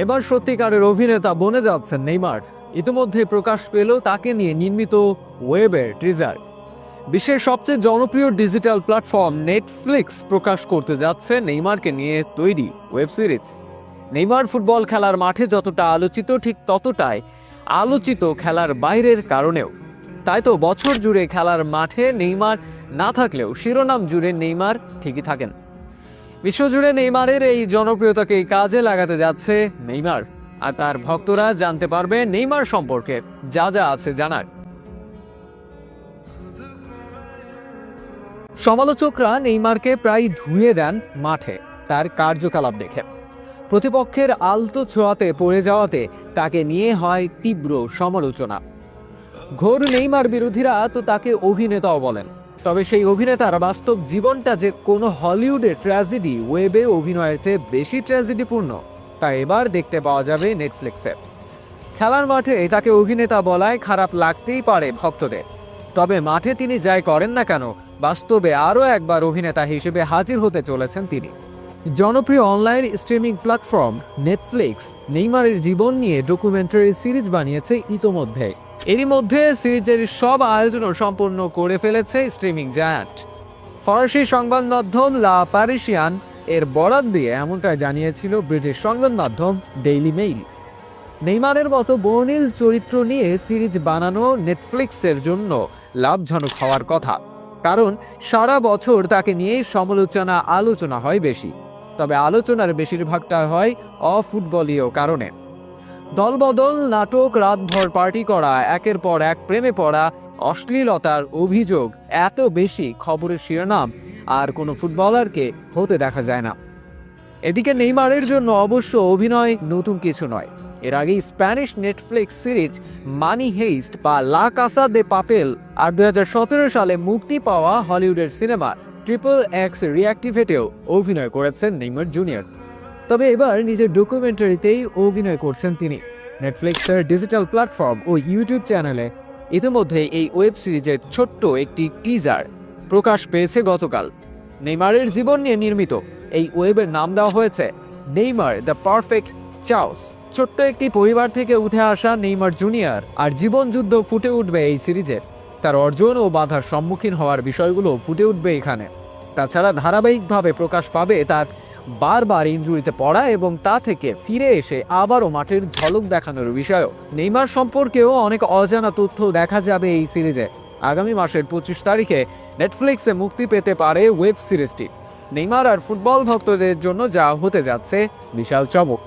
এবার সত্যিকারের অভিনেতা বনে যাচ্ছেন নেইমার। ইতিমধ্যে প্রকাশ পেল তাকে নিয়ে নির্মিত ওয়েবের টিজার। বিশ্বের সবচেয়ে জনপ্রিয় ডিজিটাল প্ল্যাটফর্ম নেটফ্লিক্স প্রকাশ করতে যাচ্ছে নেইমারকে নিয়ে তৈরি ওয়েব সিরিজ। নেইমার ফুটবল খেলার মাঠে যতটা আলোচিত, ঠিক ততটাই আলোচিত খেলার বাইরের কারণেও। তাই তো বছর জুড়ে খেলার মাঠে নেইমার না থাকলেও শিরোনাম জুড়ে নেইমার ঠিকই থাকেন। বিশ্বজুড়ে নেইমারের এই জনপ্রিয়তাকে কাজে লাগাতে যাচ্ছে নেইমার, আর তার ভক্তরা জানতে পারবে নেইমার সম্পর্কে যা যা আছে জানার। সমালোচকরা নেইমারকে প্রায় ধুয়ে দেন মাঠে তার কার্যকলাপ দেখে। প্রতিপক্ষের আলতো ছোঁয়াতে পড়ে যাওয়াতে তাকে নিয়ে হয় তীব্র সমালোচনা। ঘোর নেইমার বিরোধীরা তো তাকে অভিনেতাও বলেন। তবে সেই অভিনেতার বাস্তব জীবনটা যে কোনো হলিউডের ট্র্যাজেডি, ওয়েবে অভিনয়ের চেয়ে বেশি ট্র্যাজেডিপূর্ণ, তা এবার দেখতে পাওয়া যাবে নেটফ্লিক্সে। খেলার মাঠে তাকে অভিনেতা বলায় খারাপ লাগতেই পারে ভক্তদের, তবে মাঠে তিনি যাই করেন না কেন, বাস্তবে আরও একবার অভিনেতা হিসেবে হাজির হতে চলেছেন তিনি। জনপ্রিয় অনলাইন স্ট্রিমিং প্ল্যাটফর্ম নেটফ্লিক্স নেইমারের জীবন নিয়ে ডকুমেন্টারি সিরিজ বানিয়েছে ইতোমধ্যে। এরই মধ্যে সিরিজের সব আয়োজনও সম্পূর্ণ করে ফেলেছে স্ট্রিমিং জায়ান্ট। ফরাসি সংবাদ মাধ্যম লা প্যারিসিয়ান এর বরাত দিয়ে এমনটাই জানিয়েছিল ব্রিটিশ সংবাদ মাধ্যম ডেইলি মেইল। নেইমারের মতো বর্ণিল চরিত্র নিয়ে সিরিজ বানানো নেটফ্লিক্সের জন্য লাভজনক হওয়ার কথা, কারণ সারা বছর তাকে নিয়ে সমালোচনা আলোচনা হয় বেশি। তবে আলোচনার বেশিরভাগটা হয় অফুটবলীয় কারণে। দলবদল, নাটক, রাতভর পার্টি করা, একের পর এক প্রেমে পড়া, অশ্লীলতার অভিযোগ, এত বেশি খবরের শিরোনাম আর কোনো ফুটবলারকে হতে দেখা যায় না। এদিকে নেইমারের জন্য অবশ্য অভিনয় নতুন কিছু নয়। এর আগেই স্প্যানিশ নেটফ্লিক্স সিরিজ মানি হেইস্ট বা লা কাসা দে পাপেল আর 2017 সালে মুক্তি পাওয়া হলিউডের সিনেমা ট্রিপল এক্স রিঅ্যাক্টিভেটেও অভিনয় করেছেন নেইমার জুনিয়র। তবে এবার নিজের ডকুমেন্টারিতেই অভিনয় করছেন তিনি। নেটফ্লিক্সের ডিজিটাল প্ল্যাটফর্ম ও ইউটিউব চ্যানেলে ইতিমধ্যে এই ওয়েব সিরিজের ছোট্ট একটি টিজার প্রকাশ পেয়েছে গতকাল। নেইমারের জীবন নিয়ে নির্মিত এই ওয়েবের নাম দেওয়া হয়েছে নেইমার দ্য পারফেক্ট চাউস। ছোট্ট একটি পরিবার থেকে উঠে আসা নেইমার জুনিয়র আর জীবন যুদ্ধ ফুটে উঠবে এই সিরিজে। তার অর্জন ও বাধার সম্মুখীন হওয়ার বিষয়গুলো ফুটে উঠবে এখানে। তাছাড়া ধারাবাহিকভাবে প্রকাশ পাবে তার বারবার ইনজুরিতে পড়া এবং তা থেকে ফিরে এসে আবারও মাঠের ঝলক দেখানোর বিষয়ও। নেইমার সম্পর্কেও অনেক অজানা তথ্য দেখা যাবে এই সিরিজে। আগামী মাসের 25 তারিখে নেটফ্লিক্সে মুক্তি পেতে পারে ওয়েব সিরিজটি। নেইমার আর ফুটবল ভক্তদের জন্য যা হতে যাচ্ছে বিশাল চমক।